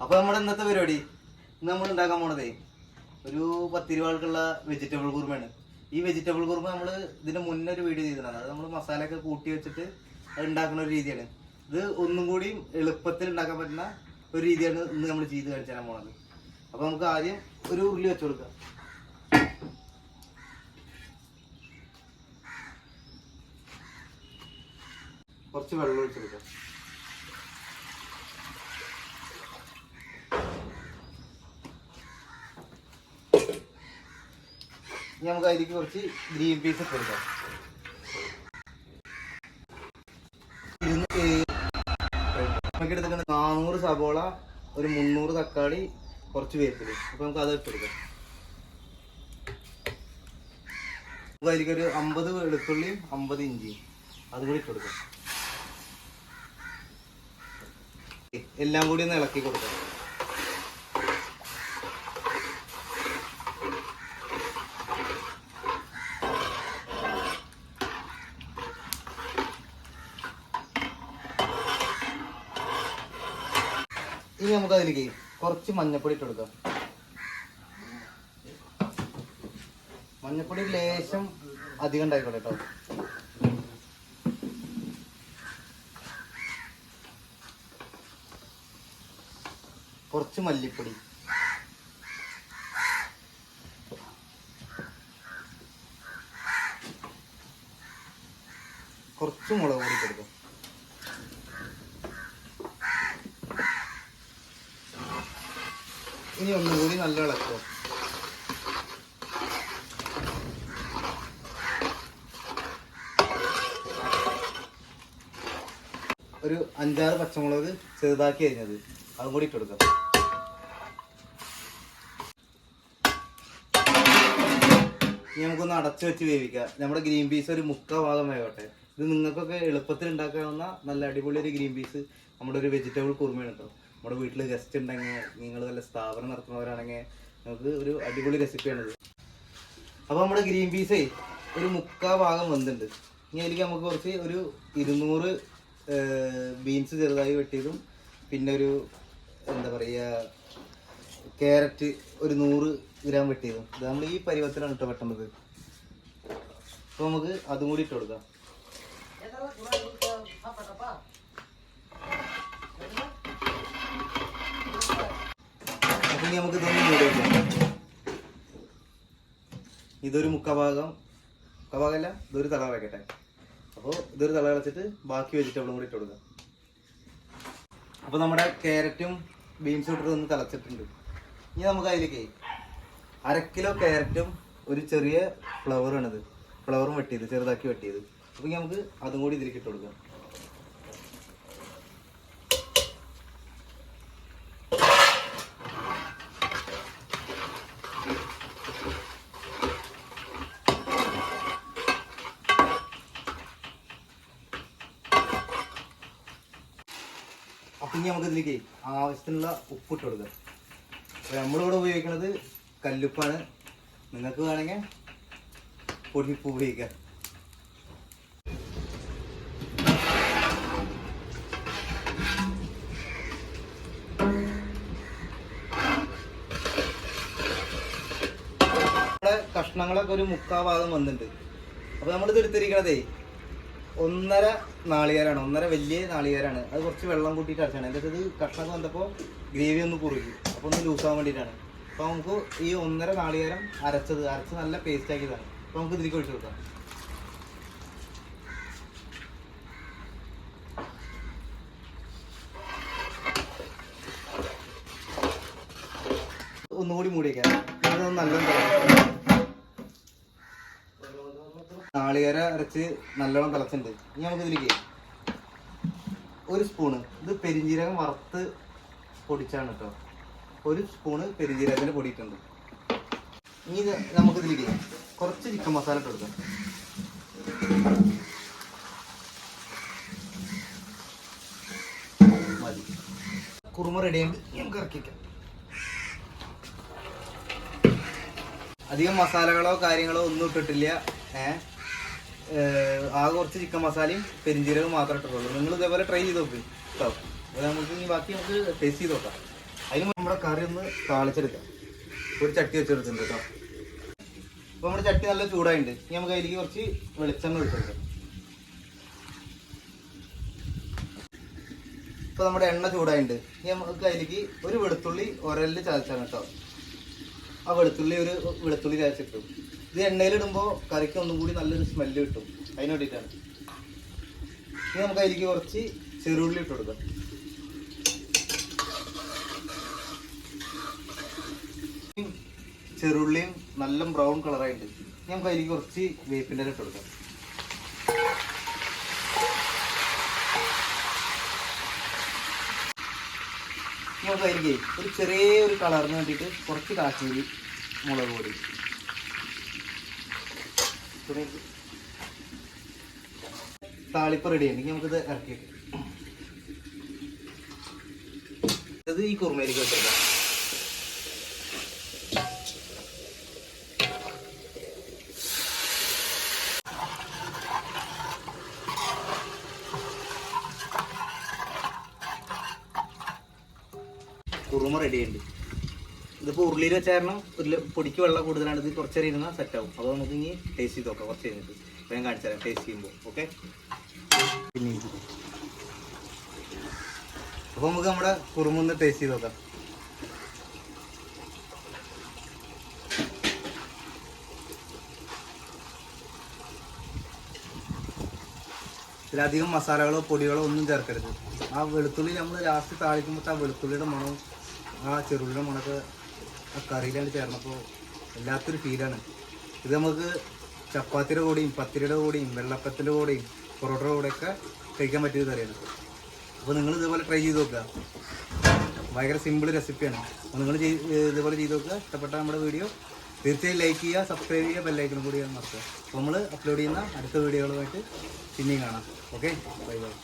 അപ്പൊ നമ്മുടെ ഇന്നത്തെ പരിപാടി ഇന്ന് നമ്മൾ ഉണ്ടാക്കാൻ പോണതേ ഒരു 10 രൂപക്കുള്ള വെജിറ്റബിൾ കുറുമയാണ്. ഈ വെജിറ്റബിൾ കുറുമ നമ്മൾ ഇതിന് മുന്നേ ഒരു വീഡിയോ ചെയ്തിട്ടാണ്. അത് നമ്മൾ മസാലയൊക്കെ കൂട്ടി വെച്ചിട്ട് അത് ഉണ്ടാക്കുന്ന ഒരു രീതിയാണ്. ഇത് ഒന്നും കൂടി എളുപ്പത്തിൽ ഉണ്ടാക്കാൻ പറ്റുന്ന ഒരു രീതിയാണ് ഇന്ന് നമ്മൾ ചെയ്ത് കാണിച്ചു തരാൻ പോണത്. അപ്പൊ നമുക്ക് ആദ്യം ഒരു ഉള്ളി വെച്ചു കൊടുക്കാം. കുറച്ച് വെള്ളം ഒഴിച്ചു കൊടുക്കാം. ഇനി നമുക്ക് അതിലേക്ക് കുറച്ച് ഗ്രീൻ പീസ് ഇട്ട് കൊടുക്കാം. നമുക്ക് എടുത്തിട്ട് 400 സബോള, ഒരു 300 തക്കാളി, കുറച്ച് വേപ്പില്. അപ്പൊ നമുക്ക് അത് ഇട്ട് കൊടുക്കാം. നമുക്ക് അതിലേക്ക് ഒരു 50 വെളുത്തുള്ളിയും 50 ഇഞ്ചിയും അതും കൂടി ഇട്ട് കൊടുക്കാം. എല്ലാം കൂടി ഒന്ന് ഇളക്കി കൊടുക്കാം. ഇനി നമുക്ക് അതിലേക്ക് കുറച്ച് മഞ്ഞപ്പൊടി ഇട്ട് കൊടുക്കാം. മഞ്ഞപ്പൊടി ലേശം അധികം ഉണ്ടായിക്കോട്ടെ കേട്ടോ. കുറച്ച് മല്ലിപ്പൊടി, കുറച്ച് മുളക് പൊടി കൊടുക്കാം. ഇനി ഒന്നുകൂടി നല്ല ഇളക്കുക. ഒരു 5-6 പച്ചമുളക് ചെറുതാക്കി അരിഞ്ഞത് അതും കൂടി ഇട്ട് കൊടുക്കാം. ഇനി നമുക്കൊന്ന് അടച്ചു വെച്ച് വേവിക്കാം. നമ്മുടെ ഗ്രീൻ പീസ് ഒരു 3/4 ഭാഗം വേവട്ടെ. ഇത് നിങ്ങൾക്കൊക്കെ എളുപ്പത്തിൽ ഉണ്ടാക്കാവുന്ന നല്ല അടിപൊളി ഒരു ഗ്രീൻ പീസ് നമ്മുടെ ഒരു വെജിറ്റബിൾ കുറുമയാണ് കേട്ടോ. നമ്മുടെ വീട്ടിൽ ഗസ്റ്റ് ഉണ്ടെങ്കിൽ, നിങ്ങൾ നല്ല സ്ഥാപനം നടത്തുന്നവരാണെങ്കിൽ നമുക്ക് ഒരു അടിപൊളി റെസിപ്പിയാണിത്. അപ്പോൾ നമ്മുടെ ഗ്രീൻ പീസേ ഒരു 3/4 ഭാഗം വെന്തുണ്ട്. ഇനി അതിലേക്ക് നമുക്ക് കുറച്ച് ഒരു 200 ബീൻസ് ചെറുതായി വെട്ടിയതും, പിന്നെ ഒരു എന്താ പറയുക ക്യാരറ്റ് ഒരു 100 ഗ്രാം വെട്ടിയതും. ഇത് നമ്മൾ ഈ പരുവത്തിലാണ് ഇട്ട് വെട്ടുന്നത്. അപ്പോൾ നമുക്ക് അതും കൂടി ഇട്ട് കൊടുക്കാം. അപ്പോൾ നമുക്ക് ഇതൊന്ന് മൂടി വയ്ക്കാം. ഇതൊരു 3/4 ഭാഗമല്ല, ഇതൊരു തള വയ്ക്കട്ടെ. അപ്പോൾ ഇതൊരു തള വെച്ചിട്ട് ബാക്കി വെജിറ്റബിളും കൂടി ഇട്ട് കൊടുക്കാം. അപ്പോൾ നമ്മുടെ ക്യാരറ്റും ബീൻസും ഇട്ടിട്ട് ഒന്ന് തിളച്ചിട്ടുണ്ട്. ഇനി നമുക്ക് അതിലേക്ക് 1/2 കിലോ ക്യാരറ്റും ഒരു ചെറിയ ഫ്ലവറാണിത്, ഫ്ലവറും വെട്ടിയത് ചെറുതാക്കി വെട്ടിയത്. അപ്പോൾ നമുക്ക് അതും കൂടി ഇതിലേക്ക് ഇട്ട് കൊടുക്കാം. അപ്പം ഇനി നമുക്ക് ഇതിലേക്ക് ആവശ്യത്തിനുള്ള ഉപ്പിട്ട് കൊടുക്കാം. അപ്പോൾ നമ്മളിവിടെ ഉപയോഗിക്കുന്നത് കല്ലുപ്പാണ്. നിങ്ങൾക്ക് വേണമെങ്കിൽ പൊടിയുപ്പ് ഉപയോഗിക്കാം. നമ്മുടെ കഷ്ണങ്ങളൊക്കെ ഒരു 3/4 ഭാഗം വന്നിട്ടുണ്ട്. അപ്പോൾ നമ്മളിത് എടുത്തിരിക്കണതേ 1.5 നാളികേരാണ്. 1.5 വലിയ നാളികേരാണ്. അത് കുറച്ച് വെള്ളം കൂട്ടിയിട്ട് അരച്ചാണ്. എന്നിട്ട് ഇത് കഷ്ണമൊക്കെ വന്നപ്പോൾ ഗ്രേവി ഒന്ന് കുറുകി, അപ്പോൾ ഒന്ന് ലൂസാകാൻ വേണ്ടിയിട്ടാണ്. അപ്പോൾ നമുക്ക് ഈ 1.5 നാളികേരം അരച്ച് നല്ല പേസ്റ്റ് ആക്കിയതാണ്. അപ്പോൾ നമുക്ക് ഇതിലേക്ക് ഒഴിച്ചു കൊടുക്കാം. ഒന്നുകൂടി മൂടി വയ്ക്കാം. നല്ലോണം നാളികേര അരച്ച് നല്ലോണം തിളച്ചിട്ടുണ്ട്. ഇനി നമുക്ക് ഇതിലേക്ക് 1 സ്പൂണ്, ഇത് പെരിഞ്ജീരകം വറുത്ത് പൊടിച്ചാണ് കേട്ടോ. 1 സ്പൂണ് പെരിഞ്ജീരകത്തിൻ്റെ പൊടിയിട്ടുണ്ട്. ഇനി നമുക്കിതിലേക്ക് കുറച്ച് ചിക്കൻ മസാല ഇട്ട് കൊടുക്കാം. മതി. കുറുമ റെഡിയായിട്ട് നമുക്ക് ഇറക്കിക്കാം. അധികം മസാലകളോ കാര്യങ്ങളോ ഒന്നും ഇട്ടിട്ടില്ല. ആകെ കുറച്ച് ചിക്കൻ മസാലയും പെരിഞ്ജീരകവും മാത്രമേ ഇട്ടുള്ളൂ. നിങ്ങൾ ഇതേപോലെ ട്രൈ ചെയ്ത് നോക്ക് കേട്ടോ. അപ്പോൾ നമുക്ക് ഇനി ബാക്കി നമുക്ക് ടേസ്റ്റ് ചെയ്ത് നോക്കാം. അതിന് നമ്മുടെ കറി ഒന്ന് താളിച്ചെടുക്കാം. ഒരു ചട്ടി വെച്ചെടുത്തിട്ടുണ്ട് കേട്ടോ. അപ്പോൾ നമ്മുടെ ചട്ടി നല്ല ചൂടായിട്ടുണ്ട്. ഇനി നമുക്ക് അതിലേക്ക് കുറച്ച് വെളിച്ചെണ്ണ ഒഴിച്ചെടുക്കാം. ഇപ്പോൾ നമ്മുടെ എണ്ണ ചൂടായിട്ടുണ്ട്. ഇനി നമുക്ക് അതിലേക്ക് ഒരു വെളുത്തുള്ളി ഉരലിൽ ചതച്ചാണ് കേട്ടോ. ആ വെളുത്തുള്ളി ചതച്ചിട്ടു. ഇത് എണ്ണയിലിടുമ്പോൾ കറിക്ക് ഒന്നും കൂടി നല്ലൊരു സ്മെല്ല് കിട്ടും. അതിന് വേണ്ടിയിട്ടാണ്. ഇനി നമുക്ക് അതിലേക്ക് കുറച്ച് ചെറുള്ളി ഇട്ട് കൊടുക്കാം. ചെറുള്ളിയും നല്ല ബ്രൗൺ കളറായിട്ട് നമുക്ക് അതിലേക്ക് കുറച്ച് വേപ്പിൻ്റെ ഇട്ട് കൊടുക്കാം. നമുക്ക് അതിലേക്ക് ഒരു ചെറിയൊരു കളറിന് വേണ്ടിയിട്ട് കുറച്ച് കാശ്മീരി മുളക് പൊടി, താളിപ്പ് റെഡി ആണെങ്കിൽ നമുക്കിത് ഇറക്കി വെക്കാം. ഇത് ഈ കുറുമയിലേക്ക് വെച്ചെടുക്കാം. കുറുമ റെഡി ഉണ്ട്. ഇതിപ്പോൾ ഉരുളിയിൽ വെച്ച കാരണം പൊടിക്ക് വെള്ളം കൂടുതലാണ്. ഇത് കുറച്ചേരം ഇരുന്നാൽ സെറ്റാവും. അപ്പോൾ നമുക്ക് ഇനി ടേസ്റ്റ് ചെയ്ത് നോക്കാം. കുറച്ച് കഴിഞ്ഞിട്ട് ഞാൻ കാണിച്ചു തരാം ടേസ്റ്റ് ചെയ്യുമ്പോൾ. ഓക്കെ, അപ്പോൾ നമുക്ക് നമ്മുടെ കുറുമ ഒന്ന് ടേസ്റ്റ് ചെയ്ത് നോക്കാം. ഇതിലധികം മസാലകളോ പൊടികളോ ഒന്നും ചേർക്കരുത്. ആ വെളുത്തുള്ളി നമ്മൾ ലാസ്റ്റ് താളിക്കുമ്പോൾ ആ വെളുത്തുള്ളിയുടെ മണവും ആ ചെറുള്ളിയുടെ മണമൊക്കെ ആ കറിയിലാണ് ചേർന്നപ്പോൾ വല്ലാത്തൊരു ഫീലാണ്. ഇത് നമുക്ക് ചപ്പാത്തിയുടെ കൂടെയും പത്തിരിയുടെ കൂടെയും വെള്ളപ്പത്തിൻ്റെ കൂടെയും പൊറോട്ടയുടെ കൂടെയൊക്കെ കഴിക്കാൻ പറ്റിയത് കറിയാണ്. അപ്പോൾ നിങ്ങൾ ഇതുപോലെ ട്രൈ ചെയ്ത് നോക്കുക. ഭയങ്കര സിമ്പിൾ റെസിപ്പിയാണ്. അപ്പോൾ നിങ്ങൾ ഇതുപോലെ ചെയ്ത് നോക്കുക. ഇഷ്ടപ്പെട്ട നമ്മുടെ വീഡിയോ തീർച്ചയായും ലൈക്ക് ചെയ്യുക, സബ്സ്ക്രൈബ് ചെയ്യുക, ബെല്ലൈക്കണും കൂടി മറക്കുക. അപ്പോൾ നമ്മൾ അപ്ലോഡ് ചെയ്യുന്ന അടുത്ത വീഡിയോകളുമായിട്ട് പിന്നെയും കാണാം. Okay, bye bye.